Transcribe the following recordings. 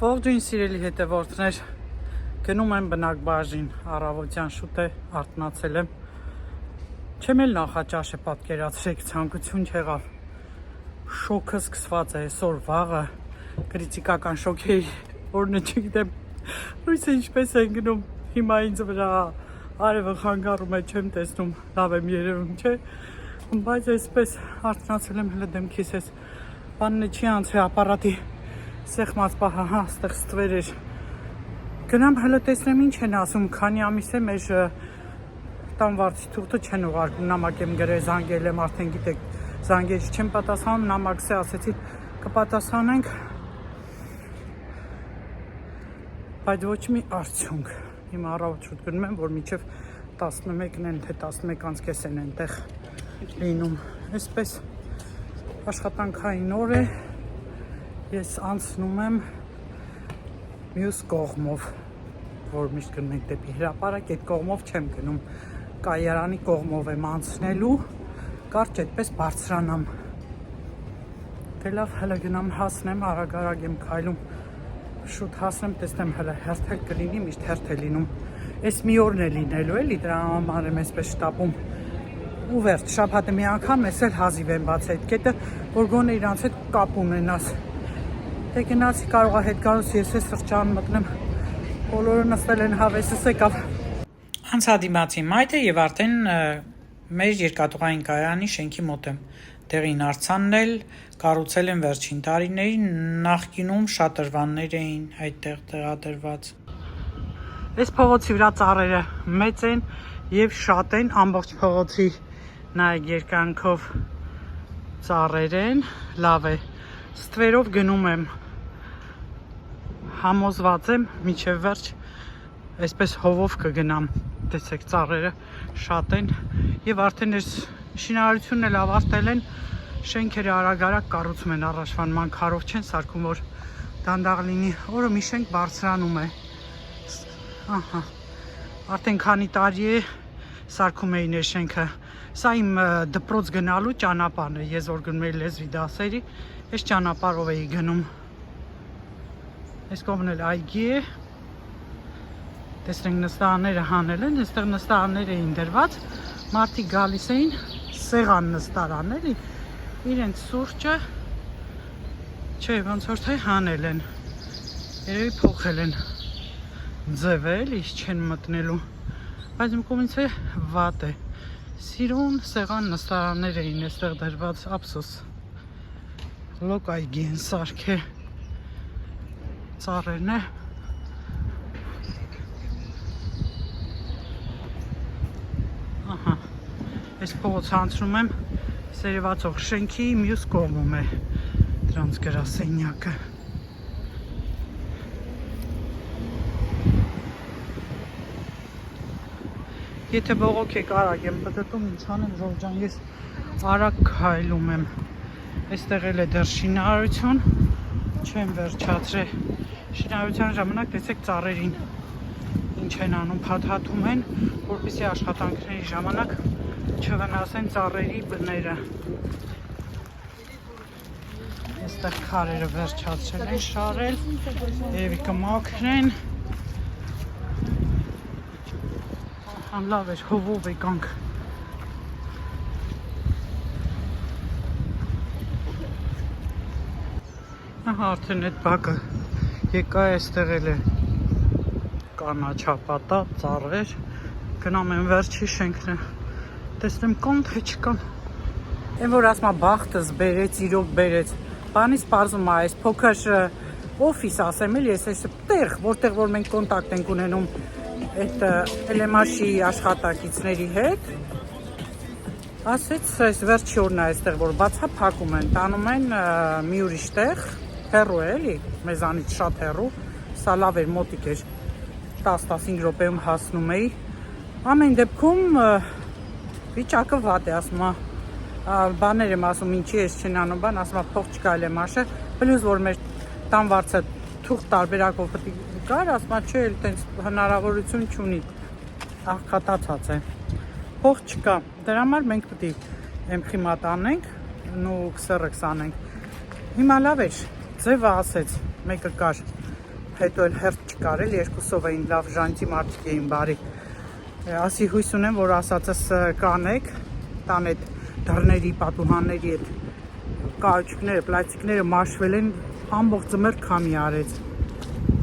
Ողջույն սիրելի հետևորդներ, գնում եմ բնակ բաժին, առավոտյան շուտ է, արթնացել եմ, չեմ էլ նախաճաշ է պատկերացրեք, ցանկություն չեղավ, շոկը սկսված է այսօր վաղը, կրիտիկական շոկերի օրն է չգիտեմ, լույսը ինչպես են գնում, հիմա ինձ վրա արևը խանգարում է, չեմ տեսնում, լավ եմ երևում, չէ, բայց այսպես արթնացել եմ, հլը դեմքիս ես, բանն է չի անցրի ապարատի սեղմած պահա, հա, ստեղ ստվեր էր, գնամ հլը տեսնեմ ինչ են ասում, քանի ամիս է մեր տան վարձի թուղթը չեն ուղարկում, նամակ եմ գրել, զանգել եմ, արդեն գիտեք, զանգել չեմ պատասխանում, նամակս է ասեցի կպատասխանենք, բայց ոչ մի արդյունք, հիմա առավոտ շուտ գնում եմ, որ մինչև 11-ն են, թե 11:30 են այնտեղ լինում, այսպես աշխատանքային օր է, ես անցնում եմ մյուս կողմով, որ միշտ գնում ենք դեպի հրապարակ, այդ կողմով չեմ գնում, կայարանի կողմով եմ անցնելու, կարճ այդպես բարձրանամ, դե լավ հլը գնամ հասնեմ, արագ եմ քայլում, շուտ հասնեմ, տեսնեմ հլը հերթել կլինի, միշտ հերթ է լինում, այս մի օրն է լինելու էլի, դրա համար եմ այսպես շտապում, ու վերջ, շաբաթը մի անգամ ես էլ հազիվ եմ բաց այդ կետը, որ գոնե իրանց հետ կապ ունենաս, դե գնացի կարող է հետ գալուս ես է սրճան մտնեմ, բոլորը նստել են հավեսս եկավ, անցադիմացի մայթը և արդեն մեր երկաթուղային կայարանի շենքի մոտ եմ, տեղին արձանն էլ կառուցել են վերջին տարիներին, նախկինում շատրվաններ էին այդտեղ տեղադրված, այս փողոցի վրա ծառերը մեծ են և շատ են, ամբողջ փողոցի նայեք երկայնքով ծառեր են, լավ է, ստվերով գնում եմ, համոզված եմ, մինչև վերջ, այսպես հովով կգնամ, տեսեք ծառերը շատ են և արդեն այս շինարարությունն էլ ավարտել են, շենքերը արագ կառուցում են առաջվան մանքարով չեն սարքում, որ դանդաղ լինի, օրը մի շենք բարձրանում է, ահա, արդեն քանի տարի է սարքում էին այս շենքը, սա իմ դպրոց գնալու ճանապարհն է, ես որ գնում էի լեզվի դասերի, այս ճանապարհով էի գնում, այս կողմն էլ այգի է, տեսնենք նստարանները հանել են, այստեղ նստարաններ էին դրված, մարդիկ գալիս էին, սեղան նստարաններ, իրենց սուրճը, չէ, ոնց որ թե հանել են, երևի փոխել են ձևը էլի, չեն մտնելու, բայց իմ կողմից է վատ է, սիրուն սեղան նստարաններ էին այստեղ դրված, ափսոս, լոկ այգի են սարքել, ծառերն է, ահա, այս փողոց անցնում եմ, սերևացող շենքի մյուս կողմում է դրանց գրասենյակը, եթե բողոք եք արագ եմ պտտում, ինչ անեմ ժողջան, ես արագ քայլում եմ, այստեղ էլ է դեռ շինարարություն, չեմ վերջացրել, շինարարության ժամանակ տեսեք ծառերին, ինչ են անում, փաթաթում են, որպեսզի աշխատանքների ժամանակ չվնասեն ծառերի բները, այստեղ քարերը վերջացրել են շարել, երևի կմաքրեն, լավ էր, հովով եկանք, արդեն այդ բակը եկա այստեղ էլ է կանաչապատա, ծառեր, գնամ են վերջի շենքն է, տեսնեմ կան թե չկան, են որ ասմա բախտս բերեց, իրոք բերեց, բանից պարզում այս փոքր օֆիս ասեմ էլ ես այս տեղ, որտեղ որ մենք կոնտակտ ենք ունենում այդ LMH-ի աշխատակիցների հետ, ասեց այս վերջի օրն է այստեղ, որ բացափակում են, տանում են մի ուրիշ տեղ, հեռու է էլի, մեզանից շատ հեռու, սա լավ էր, մոտիկ էր, 10-15 րոպեում հասնում էի, ամեն դեպքում վիճակը վատ է, ասում բաներ եմ ասում, ինչի ես չեն անում բան, ասում փող չկայել եմ աշը, պլյուս որ մեր տան վարձը թուղթ տարբերակով պետք է կար, ասում չէ, այդպես հնարավորություն չունի, աղքատացած է, փող չկա, դրա համար մենք պետք է եմխիմատ անենք, ու քսերքս անենք, հիմա լավ էր, ձևը ասեց, մեկը կար, հետո էլ հերթ չկար էլ երկուսով էին լավ ժանտի մարդիկ էին բարի։ Ասի հույս ունեմ, որ ասածս կանեք, տան այդ դռների, պատուհանների այդ կաուչուկները, պլաստիկները մաշվել են, ամբողջ ձմեռ քամի արեց։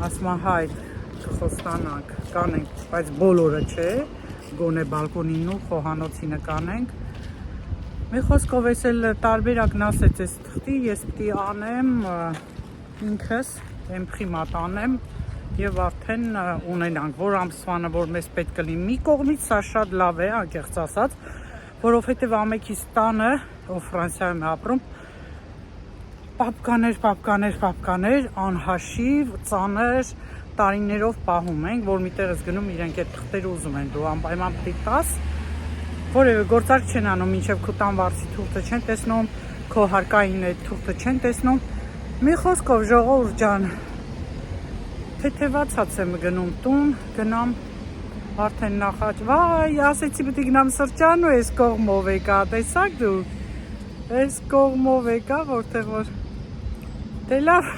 Ասում եմ հայ կխոստանանք, կանենք, բայց բոլորը չէ, գոնե բալկոնին ու խոհանոցինը կանենք։ Մի խոսքով ես էլ տարբերակն ասեց այս թղթի, ես պիտի անեմ ինքս, էմպխի մատանեմ և արդեն ունենանք, որ ամսվանը, որ մեզ պետք կլինի։ Մի կողմից սա շատ լավ է, անկեղծ ասած, որովհետև ամենքիս տանը, ով Ֆրանսիայում է ապրում, պապկաներ, անհաշիվ, ծանր տարիներով պահում ենք, որ միտեղ ես գնում իրենք այդ թղթերը ուզում են, դու անպայման պիտի տաս, որևէ գործարք չեն անում, մինչև քո տան վարձի թուղթը չեն տեսնում, քո հարկային այդ թուղթը չեն տեսնում։ Մի խոսքով ժողովուրդ ջան, թեթևացած եմ գնում տուն, գնամ արդեն նախաճ, վայ, ասեցի պիտի գնամ սրճան ու այս կողմով եկա, տեսակ դուք, այս կողմով եկա, որտեղ որ, դե լավ,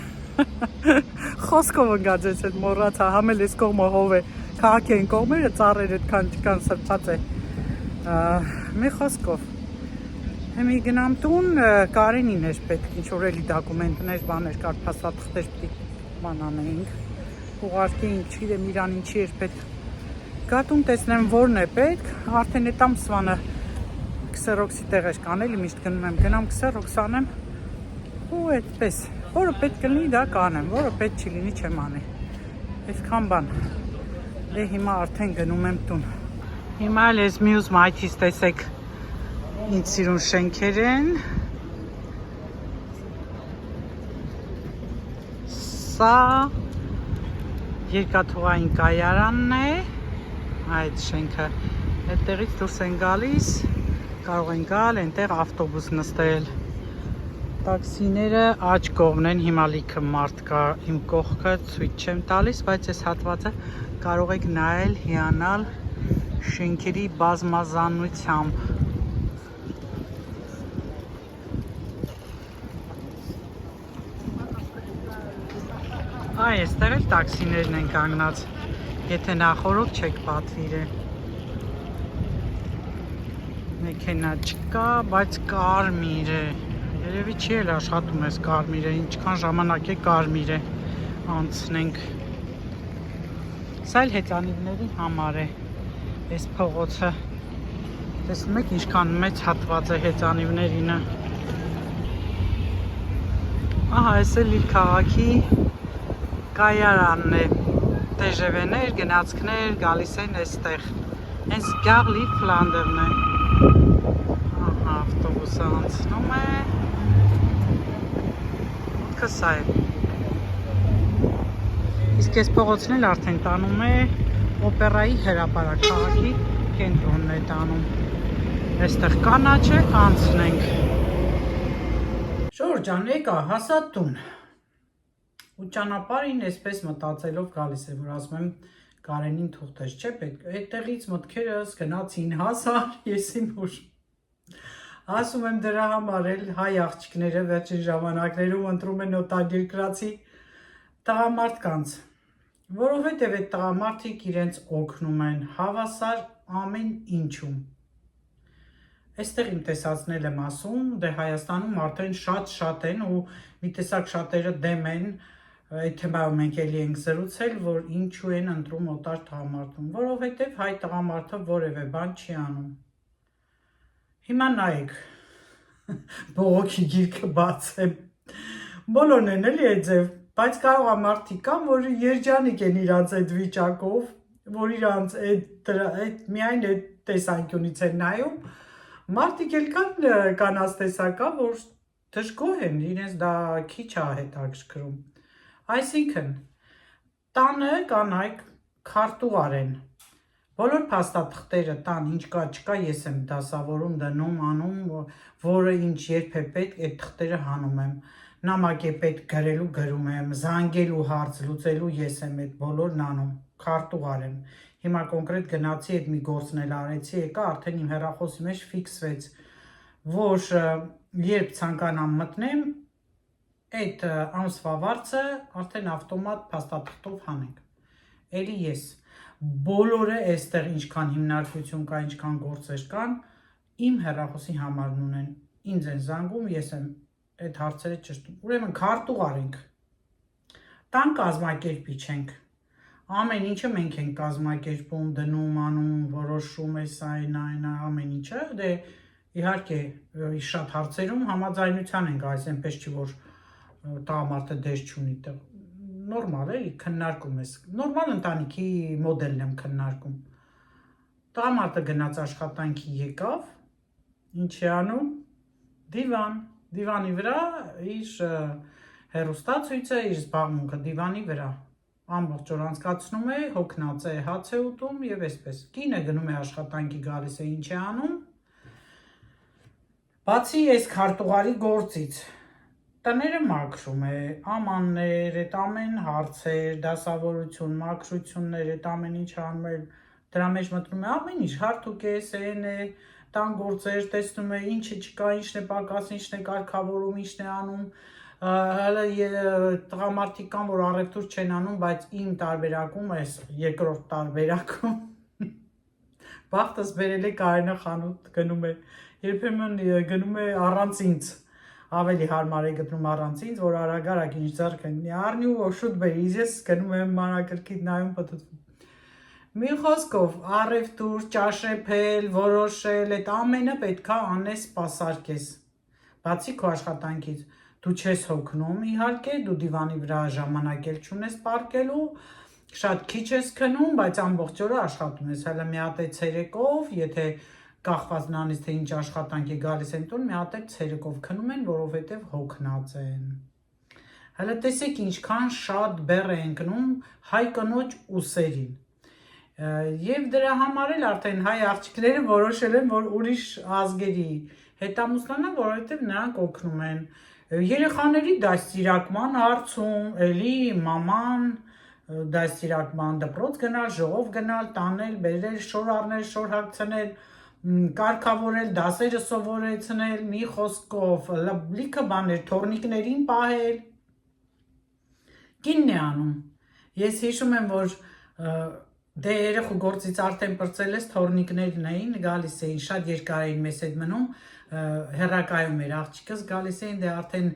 խոսքով ընգաց ես էդ մորացա, համել այս կողմը հով է, կաղաք են կողմերը, ծառեր էդքան չկան սրճած է, մի խոսքով, Հիմի գնամ տուն, Կարենին էր պետք, ինչ-որ էլի դակումենտներ, բաներ, կարդասատղթեր պիտի մանանեինք, ուղարկեինք, չիրեմ իրան ինչի էր պետք, գատուն տեսնեմ որն է պետք, արդեն էտ ամսվանը քսերոքսի տեղեր կան, էլի միշտ գնում եմ, գնամ քսերոքս անեմ, ու այդպես, որը պետք կլինի դա կանեմ, որը պետք չի լինի չեմ անի, այսքան բան, դե հիմա արդեն գնում եմ տուն, հիմա էլ ես մյուս մայթից տեսեք, ինձ սիրուն շենքեր են, սա երկաթուղային կայարանն է, այդ շենքը, այդտեղից դուրս են գալիս, կարող են գալ, այնտեղ ավտոբուս նստել, տաքսիները աջ կողմն են, հիմա լիքը մարդ կա իմ կողքը, ցույց չեմ տալիս, բայց այս հատվածը կարող եք նայել, հիանալ շենքերի բազմազանությամբ, այստեղ էլ տաքսիներն են կանգնած, եթե նախորդ չեք պատվիրել, մեքենա չկա, բայց կարմիր է, երևի չի էլ աշխատում ես կարմիր է, ինչքան ժամանակ է կարմիր է, անցնենք, սա էլ հեծանիվների համար է, այս փողոցը, տեսնում եք ինչքան մեծ հատված է հեծանիվներինը, ահա այս էլ իր քաղաքի կայարանն է, տեժևեներ, գնացքներ, գալիս են այստեղ, հենց գաղլի Ֆլանդերն է, ահա ավտոբուսը անցնում է, մուտքը սա է, իսկ այս փողոցն էլ արդեն տանում է օպերայի հրապարակ, քաղաքի կենտրոնն է տանում, այստեղ կանաչ է, անցնենք, Ժորժ ջան, եկա, հասա տուն, ու ճանապարհին այսպես մտածելով գալիս եմ, որ ասում եմ Կարենին թուղթες չէ պետք, այդտեղից մտքերս գնացին հասար, ես իմ ուժ, ասում եմ դրա համար էլ հայ աղջիկները վերջին ժամանակներում ընտրում են օտարերկրացի տղամարդկանց, որովհետև այդ տղամարդիկ իրենց օգնում են հավասար ամեն ինչում, այստեղ իմ տեսածն եմ ասում, դե Հայաստանում արդեն շատ են ու մի տեսակ շատերը դեմ են, այդ թեմայով մենք էլի ենք զրուցել, որ ինչու են ընտրում օտար տղամարդուն, որովհետև հայ տղամարդը որևէ բան չի անում։ Հիմա նայեք, բողոքի գիրքը բացեմ, բոլորն են էլի այդ ձև, բայց կարող է մարդիկ կան, որ երջանիկ են իրանց այդ վիճակով, որ իրանց միայն այդ տեսանկյունից են նայում, մարդիկ էլ կան կանանց տեսակա, որ դժգոհ են, իրենց դա քիչ է հետաքրքրում, այսինքն, տանը կանայք քարտուղար են, բոլոր փաստաթղթերը տան, ինչ կա չկա, ես եմ դասավորում, դնում, անում, որը ինչ երբ է պետք, այդ թղթերը հանում եմ, նամակ է պետք գրելու գրում եմ, զանգելու հարց լուծելու ես եմ այդ բոլորն անում, քարտուղար եմ, հիմա կոնկրետ գնացի այդ մի գործն էլ արեցի, եկա արդեն իմ հեռախոսի մեջ ֆիքսվեց, որ երբ ցանկանամ մտնեմ, այդ ամսվա վարձը արդեն ավտոմատ փաստաթղթով հանենք։ Էլի ես բոլորը այստեղ ինչքան հիմնարկություն կա, ինչքան գործեր կան, իմ հեռախոսի համարն ունեն, ինձ են զանգում, ես եմ այդ հարցերը ճշտում։ Ուրեմն քարտուղար ենք, տան կազմակերպիչ ենք, ամեն ինչը մենք ենք կազմակերպում, դնում, անում, որոշում, այն, ամեն ինչը, դե իհարկե շատ հարցերում համաձայնության ենք գալիս, այնպես չի, որ տղամարդը դեր չունի, նորմալ էլի, քննարկում ես, նորմալ ընտանիքի մոդելն եմ քննարկում, տղամարդը գնաց աշխատանքի եկավ, ինչ է անում, դիվանի վրա իր հեռուստացույցը, իր զբաղմունքը դիվանի վրա, ամբողջ օր անցկացնում է, հոգնած է, հաց է ուտում եւ այսպես, կինը գնում է աշխատանքի, գալիս է, ինչ է անում, բացի այս քարտուղարի գործից, տները մաքրում է, ամաններ, այդ ամեն հարցեր, դասավորություն, մաքրություններ, այդ ամեն ինչ անում է, դրա մեջ մտնում է ամեն ինչ, հարթուկ է, սեն է, տան գործեր, տեսնում է, ինչը չկա, ինչն է պակաս, ինչն է կարգավորում, ինչն է անում, տղամարդիկ կան, որ առևտուր չեն անում, բայց իմ տարբերակում ես երկրորդ տարբերակում, բախտս բերել է Կարենը խանութ գնում է, երբեմն գնում է առանց ինձ, ավելի հարմար է գտնում առանց ինձ, որ արագ ինչ ձեռքը առնի ու շուտ բերի, ես գնում եմ մանրակրկիտ նայում պտտվում։ Մի խոսքով, առևտուր, ճաշեպել, որոշել, այդ ամենը պետքա անես սպասարկես, բացի քո աշխատանքից, դու չես հոգնում, իհարկե, դու դիվանի վրա ժամանակ էլ չունես պարկելու, շատ քիչ ես քնում, բայց ամբողջ օրը աշխատում ես, հələ մի հատ է ցերեկով, եթե կախված նրանից թե ինչ աշխատանք է գալիս են տուն, մի հատ է ցերեկով քնում են, որովհետև հոգնած են։ Հələ տեսեք ինչքան շատ բեռ է ընկնում հայ կնոջ ուսերին։ Եվ դրա համար էլ արդեն հայ աղջիկները որոշել են, որ ուրիշ ազգերի հետամուսնանան, որովհետև նրանք օգնում են երեխաների դաստիարակման հարցում, էլի մաման դաստիարակման դպրոց գնալ, ժողով գնալ, տանել, բերել, շոր առնել, շոր հագցնել, կարգավորել, դասերը սովորեցնել, մի խոսքով, լիքը բաներ, թորնիկներին պահել, կինն է անում։ Ես հիշում եմ, որ դե երեխու գործից արդեն պրծել ես, թորնիկներն էին, գալիս էին, շատ երկար էին մեզ հետ մնում, հեռակայում էր աղջիկս, գալիս էին, դե արդեն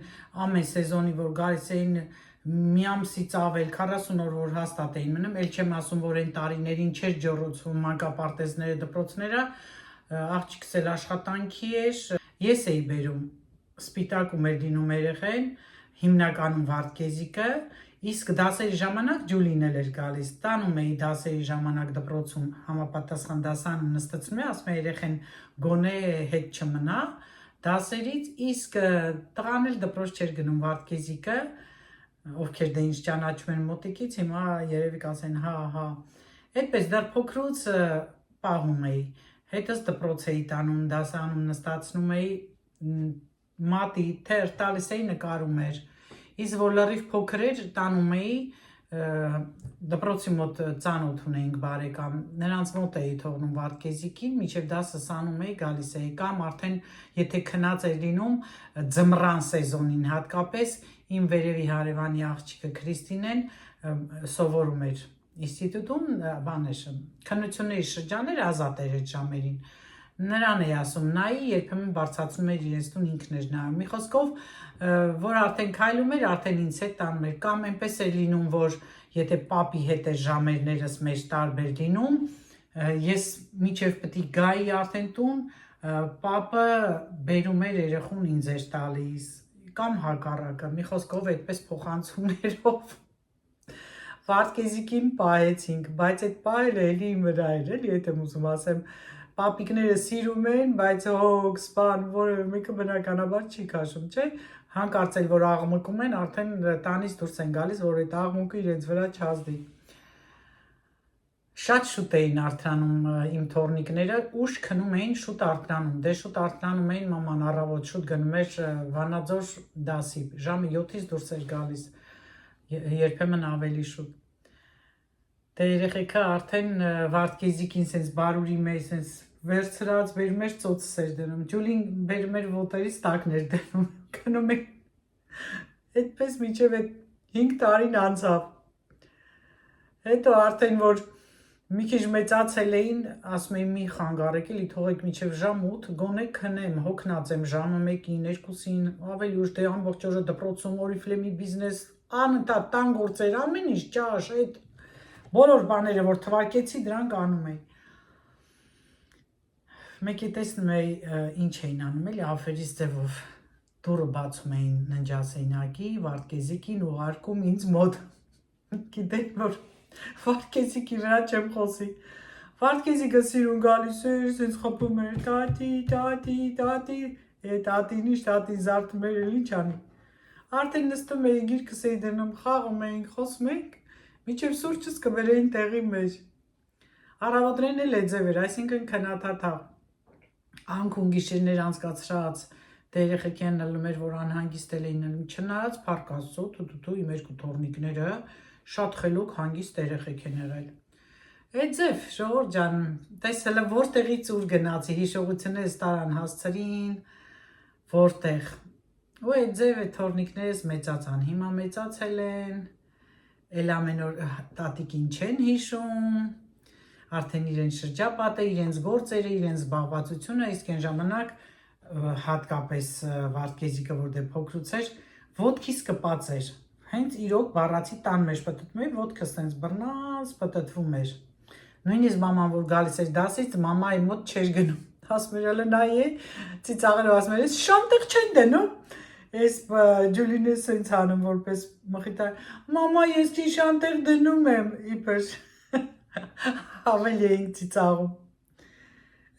ամեն սեզոնի, որ գալիս էին մի ամսից ավել, 40 օր, որ հաստատ էին մնում, էլ չեմ ասում, որ այն տարիներին չէր ջոռոցվում մանկապարտեզները, դպրոցները, աղջիկս էլ աշխատանքի էր, ես էի բերում, սպիտակում էր լինում երեխեն, հիմնականում Վարդգեզիկը, իսկ դասերի ժամանակ Ջուլին էր գալիս, տանում էի դասերի ժամանակ դպրոցում համապատասխան դասանում նստեցնում է, ասում է երեխեն գոնե հետ չմնա դասերից, իսկ տղան էլ դպրոց չէր գնում Վարդգեզիկը, ովքեր դե ինչ ճանաչում են մոտիկից, հիմա երևի կասեն հա, այդպես դեռ փոքրուց պահում էի, հետս դպրոց էի տանում, դասանում նստացնում էի, մատի թեր տալիս էի նկարում էր, իսկ որ լրիվ փոքր էր տանում էի, դպրոցի մոտ ծանոթ ունեինք բարեկամ, նրանց մոտ էի թողնում Վարդգեզիկին, մինչև դասը սանում էի, գալիս էի, կամ արդեն եթե քնած էր լինում ձմռան սեզոնին հատկապես, իմ վերևի հարևանի աղջիկը Քրիստինեն սովորում էր ինստիտուտում, քննությունների շրջանները ազատ էր այդ ժամերին, նրան էի ասում նայի, երբեմն բարձրացնում էր իրենց տուն ինքն էր նայում, մի խոսքով, որ արդեն քայլում էր, արդեն ինձ հետ տանում էր, կամ այնպես էր լինում, որ եթե պապի հետ էր ժամերներս մեր տարբեր լինում, ես մինչև պիտի գայի արդեն տուն, պապը բերում էր երեխուն ինձ էր տալիս, կամ հակառակը, մի խոսքով այդպես փոխանցումներով Վարդգեզիկին պահեցինք, բայց այդ պահելը էլի իմ վրա էր, էլի եթե ուզում ասեմ, պապիկները սիրում են, բայց հոգ, սպան, որևէ մեկը բնականաբար չի քաշում, չէ, հանկարծ էլ որ աղմկում են, արդեն տանից դուրս են գալիս, որ այդ աղմուկը իրենց վրա չազդի։ Շատ շուտ էին արթնանում իմ թորնիկները, ուշ քնում էին, շուտ արթնանում, դե շուտ արթնանում էին, մաման առավոտ շուտ գնում էր Վանաձոր դասի, ժամը 7-ից դուրս էր գալիս, երբեմն ավելի շուտ։ Դե երեխեքը արդեն Վարդգեզիկին սենց բարուրի մեջ սենց վերցրած բերում էր ծոցս էր դնում, Ջուլին բերում էր ոտերից տակն էր դնում, գնում էր Այդպես մինչև այդ 5 տարին անցավ։ Հետո արդեն որ մի քիչ մեծացել էին, ասում էին մի խանգարեք էլի, թողեք մինչև ժամ 8 գոնե քնեմ, հոգնած եմ ժամը 1-ին, 2-ին, ավելի ուշ դե ամբողջ օրը դպրոցում, Oriflame-ի բիզնես, անընդհատ տան գործեր, ամեն ինչ ճաշ, այդ բոլոր բաները որ թվարկեցի, դրանք անում էի։ Մեկի տեսնում էի ինչ էին անում, էլի ափերից ձևով դուրը բացում էին ննջասենյակի, Վարդգեզիկին ուղարկում ինձ մոտ։ Գիտեք որ Վարդգեզիկի վրա չեմ խոսի։ Վարդգեզիկը սիրուն գալիս էր, sense խփում էր, տատի, տատին ինչ տատին զարթում էր, ինչ անի։ Արդեն նստում էի, գիրկս էի դնում, խաղում էինք, խոսում էինք, մինչև սուրճս կբերեին տեղի մեջ։ Առավոտրեն էլ է ձև էր, այսինքն քնաթաթա։ Անքուն գիշերներ անցկացրած, դե երեխեքեն նլում էր, որ անհանգիստ էին նլում, չնայած փառք Աստծո, թութու իմ երկու թոռնիկները շատ խելոք հանգիստ երեխեք են եղել։ Այդ ձև, ժողովուրդ ջան, տեսել որտեղից ուր գնացի, հիշողություններս տարան հասցրին, որտեղ։ Ու այդ ձև է թոռնիկներս մեծացան, հիմա մեծացել են, էլ ամեն օր տատիկին չեն հիշում, արդեն իրենց շրջապատը, իրենց գործերը, իրենց զբաղվածությունը, իսկ այն ժամանակ հատկապես Վարդգեզիկը, որ դե փոքրուց էր, ոտքիս կպած էր, հենց իրոք բառացի տան մեջ պտտում էր, ոտքս տենց բռնած պտտվում էր։ Նույնիսկ մաման որ գալիս էր դասից, մամայի մոտ չէր գնում, ասում էր ալը նայ է, ծիծաղելով ասում էր, շանտեղ չեն դնում, ես Ջուլին է սենց անում որպես մխիտա, մամա ես չի շանտեղ դնում եմ, իպեր ավելի էինք ծիծաղում։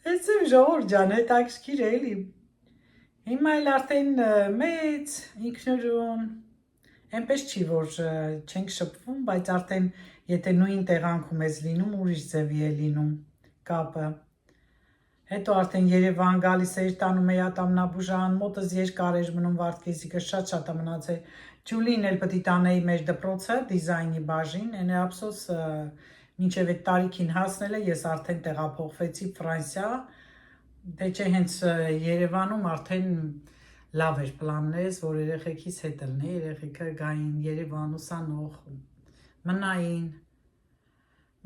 Այս եմ ժողովուրդ ջան, հետաքրքիր է էլի։ Հիմա էլ արդեն մեծ, ինքնուրույն, այնպես չի, որ չենք շփվում, բայց արդեն եթե նույն տեղանքում ես լինում, ուրիշ ձևի է լինում կապը։ Հետո արդեն Երևան գալիս էր, տանում էի Ատամնաբուժան, մոտս երկար էր մնում Վարդգեզիկը, շատ է մնացել։ Ջուլին էլ պետք է տանեի մեր դպրոցը, դիզայնի բաժին, այն է ափսոս մինչև այդ տարիքին հասնել է, ես արդեն տեղափոխվեցի Ֆրանսիա, դե չէ հենց Երևանում արդեն լավ էր պլաններս, որ երեխեքիս հետ ելնեի, երեխեքը գային Երևան ուսանող, մնային։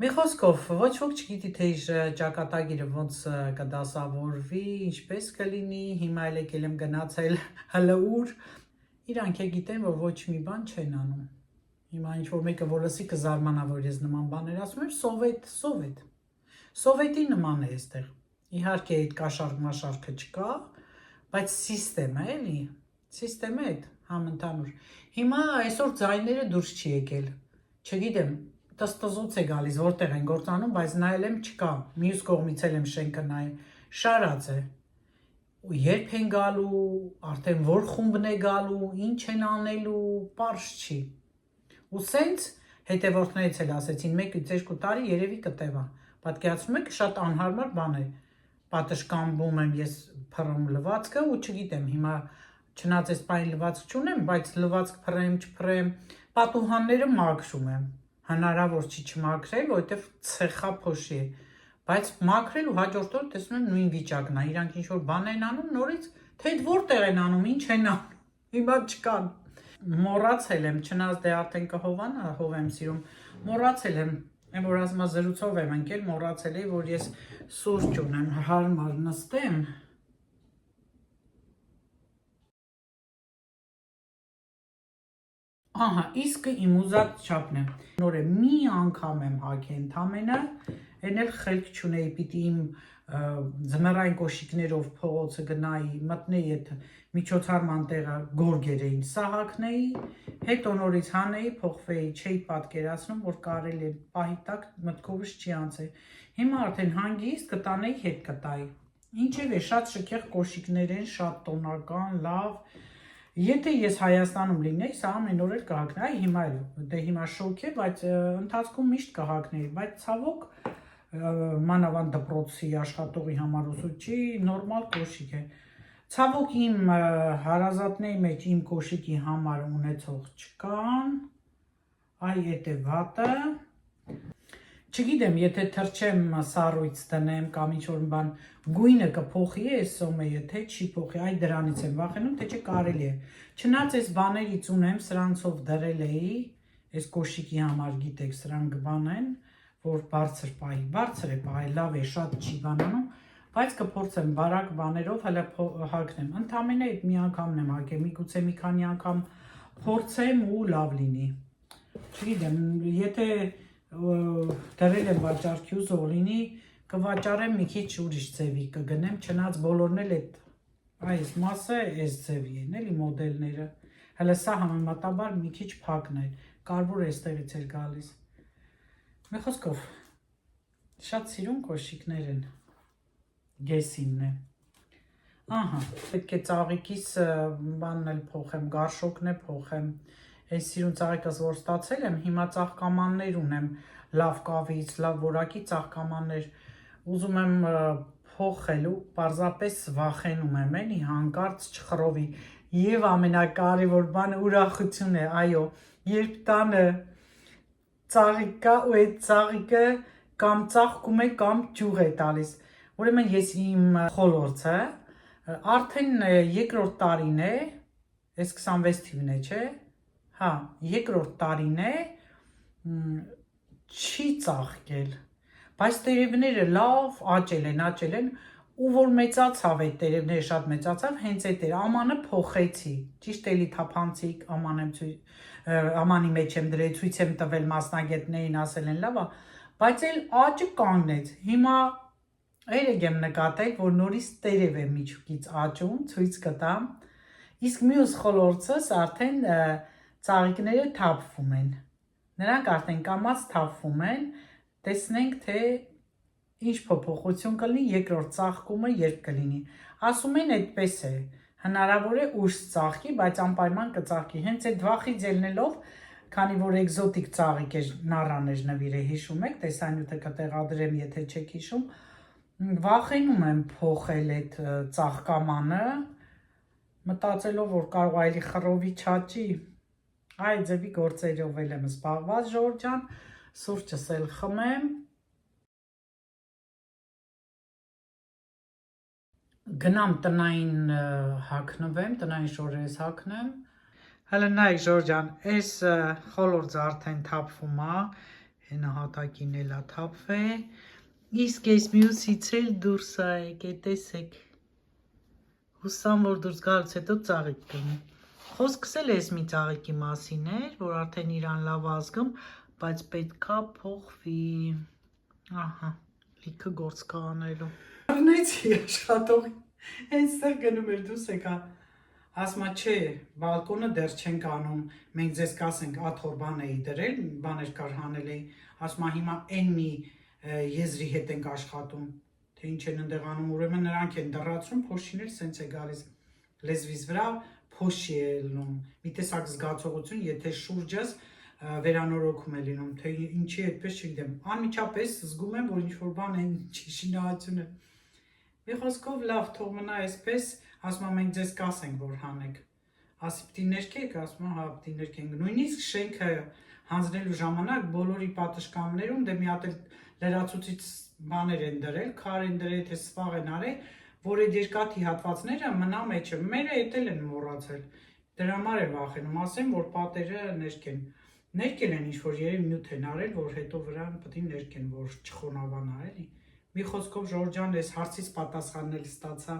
Մի խոսքով, ոչ ոք չգիտի թե իր ճակատագիրը ոնց կդասավորվի, ինչպես կլինի, հիմա էլ եկել եմ գնացել հələ ուր, իրանք է գիտեն, որ ոչ մի բան չեն անում։ Հիմա ինչ-որ մեկը որ լսի կզարմանա, որ ես նման բաներ ասում եմ, սովետ։ Սովետի նման է այստեղ։ Իհարկե այդ կաշառք-մաշառքը չկա, բայց սիստեմը էլի, սիստեմը է համընդհանուր։ Հիմա այսօր ձայները դուրս չի եկել, չգիտեմ, տստզոց է գալիս, որտեղ են գործանում, բայց նայել եմ չկա, մյուս կողմից էլ եմ շենքը նայել, շարած է։ Ու երբ են գալու, արդեն որ խումբն է գալու, ինչ են անելու, պարզ չի։ Ու սենց հետևորդներից էլ ասեցին 1-2 տարի երևի կտևա, պատկերացնում եք շատ անհարմար բան է, պատշգամբում եմ ես փռում լվացքը ու չգիտեմ հիմա չնայած այս պայն լվացք չունեմ, բայց լվացք փռեմ, չփռեմ, պատուհանները մաքրում եմ, հնարավոր չի չմաքրել, որովհետև ցեխա փոշի է, բայց մաքրել ու հաջորդ օր տեսնում եմ նույն վիճակն է, իրանք ինչ որ բան են անում նորից, թե որտեղ են անում, ինչ են անում, հիմա չկան։ Մոռացել եմ, չնայած դե արդեն կհովանա, հով եմ սիրում, մոռացել եմ, այն որ ասма զրուցով եմ ընկել, մոռացել էի, որ ես սուրճ ունեմ, հարմար նստեմ։ Ահա, իսկ իմ ուզած չափն է, նոր է մի անգամ եմ հագի ընդամենը, այն էլ խելք չունեի, պիտի իմ ձմեռային կոշիկներով փողոցը գնայի, մտնեի այդ միջոցառման տեղը գորգերեին, սա հագնեի, հետո նորից հանեի, փոխվեի, չէի պատկերացնում, որ կարելի է պահի տակ մտքովս չի անցել։ Հիմա արդեն հանգիստ կտանեի, հետ կտայի։ Ինչև է, շատ շքեղ կոշիկներ են, շատ տոնական, լավ։ Եթե ես Հայաստանում լինեի, սա ամեն օր էլ կհագնեի, հիմա էլ, դե հիմա շոկ է, բայց ընթացքում միշտ կհագնեի, բայց ցավոք մանավանդ դպրոցի աշխատողի համար ուսուցչի նորմալ կոշիկ է։ Ցավոք իմ հարազատների մեջ իմ կոշիկի համար ունեցող չկան, այ էդ է վատը։ Չգիտեմ, եթե թրջեմ սառույց դնեմ կամ ինչ-որ բան գույնը կփոխի է սոմեյը, թե չի փոխի, այ դրանից եմ վախենում, թե չէ կարելի է։ Չնայած այս բաներից ունեմ, սրանցով դրել էի, այս կոշիկի համար գիտեք, սրանք բան են, որ բարձր պահի, բարձր է պահի, լավ է, շատ չի բանանում, բայց կփորձեմ բարակ բաներով հələ հագնեմ։ Ընդամենը այդ մի անգամն եմ հագել, միգուցե մի քանի անգամ փորձեմ ու լավ լինի։ Չգիտեմ, եթե դրել եմ վաճառքի ու զոր լինի, կվաճառեմ մի քիչ ուրիշ ձևի կգնեմ, չնայած բոլորն էլ այս մասը այս ձևի են, էլի մոդելները։ Հələ սա համեմատաբար մի քիչ փակն է, կարևոր էստեղից էր գալիս։ Մի խոսքով, շատ սիրուն կոշիկներ են, գեսինն է։ Ահա, պետք է ծաղիկիս բանն էլ փոխեմ, գարշոկն է փոխեմ։ Այս սիրուն ծաղիկս որ ստացել եմ, հիմա ծաղկամաններ ունեմ, լավ կավից, լավ որակի ծաղկամաններ, ուզում եմ փոխելու, պարզապես վախենում եմ, էլի հանկարծ չխռովի։ Եվ ամենակարևոր բանը ուրախություն է, այո, երբ տանը ծաղիկ կա ու այդ ծաղիկը կամ ծաղկում է կամ ջուղ է տալիս։ Ուրեմն ես իմ խոլորձը արդեն երկրորդ տարին է, այս 26 թիվն է, չէ՞։ Հա, երկրորդ տարին է, չի ծաղկել, բայց տերևները լավ աճել են, ու որ մեծացավ այդ տերևները շատ մեծացավ, հենց այդ էր, ամանը փոխեցի, ճիշտ էլի թափանցիկ, ամանի մեջ եմ դրել, ցույց եմ տվել մասնագետներին, ասել են լավ է, բայց էլ աճը կանգնեց, հիմա երեք եմ նկատել, որ նորից տերև է միջուկից աճում, ցույց կտամ, իսկ մյուս խոլորձս արդեն ծաղիկները թափվում են, նրանք արդեն կամաց թափվում են, տեսնենք, թե ինչ փոփոխություն կլինի երկրորդ ծաղկումը երբ կլինի, ասում են այդպես է, հնարավոր է ուշ ծաղկի, բայց անպայման կծաղկի, հենց այդ վախից ելնելով, քանի որ էկզոտիկ ծաղիկ էր, նառան էր նվիրել, հիշում եք, տեսանյութը կտեղադրեմ, եթե չեք հիշում, վախենում եմ փոխել այդ ծաղկամանը, մտածելով, որ կարող այլի խռովի չաճի, այդ ձևի գործերով էլ եմ զբաղված, Ժորժ ջան, սուրճս էլ խմեմ, գնամ տնային հագնվեմ, տնային շորերս հագնեմ, հələ նայեք Ժորժ ջան, այս խոլորձը արդեն թափվում է, հենահատակին էլ է թափվել, իսկ այս մյուսից էլ դուրս է եկել, տեսեք, հուսամ, որ դուրս գալուց հետո ծաղիկ կլինի, խոսքս էլ ես մի ծաղիկի մասին էր, որ արդեն իրան լավ ազգում, բայց պետքա փոխվի, ահա, լիքը գործ կա անելու, առնեցի աշխատողի, այնստեղ գնում էր դուս եկա, ասմա չէ, բալկոնը դեռ չենք անում, մենք ձեզ կասենք աթոր բան էի դրել, բաներ կար հանել էի, ասմա հիմա են մի եզրի հետ ենք աշխատում, թե ինչ են ընդեղ անում, ուրեմն նրանք են դռացում, փոշին էլ սենց է գալիս, լեզվիս վրա փոշի է լնում, մի տեսակ զգացողություն, եթե շուրջս վերանորոգում է լինում, թե ինչի այդպես չգիտեմ, անմիջապես զգում եմ, որ ինչ-որ բան է, ինչի շինարարություն է, մի խոսքով լավ, թող մնա այսպես, ասում եմ մենք ձեզ կասենք, որ հանեք, ասի պտի ներկեք, ասում եմ հա պտի ներկենք, նույնիսկ շենքը հանձնելու ժամանակ բոլորի պատշգամբներում դե մի հատ էլ լրացուցիչ բաներ են դրել, քար են դրել, թե սվաղ են արել, որ այդ երկաթի հատվածները մնա մեջը, մերը էտել են մոռացել, դրա համար եմ վախենում, ասեմ, որ պատերը ներկել են ինչ-որ երևի նյութ են արել, որ հետո վրան պտի ներկեն, որ չխոնավանա, էլի, մի խոսքով Ժորժ ջան, այս հարցից պատասխաննել ստացա։